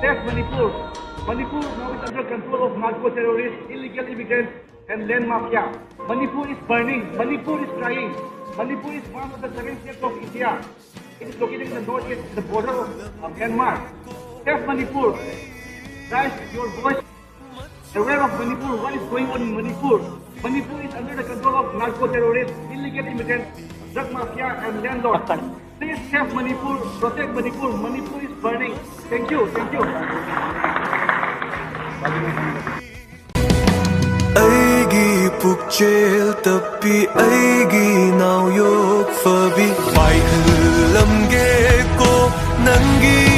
Save Manipur. Manipur now is under control of narco-terrorists, illegal immigrants, and land mafia. Manipur is burning. Manipur is crying. Manipur is one of the 7 states of India. It is located in the northeast, the border of Myanmar. Save Manipur. Guys, your voice. Aware of Manipur, what is going on in Manipur? Manipur is under the control of narco-terrorists, illegal immigrants, drug mafia, and landlords. Please save Manipur, protect Manipur. Manipur is burning. Thank you, thank you. Aigi pukchel tapi aigi naw yok fabi pai lamge ko nangi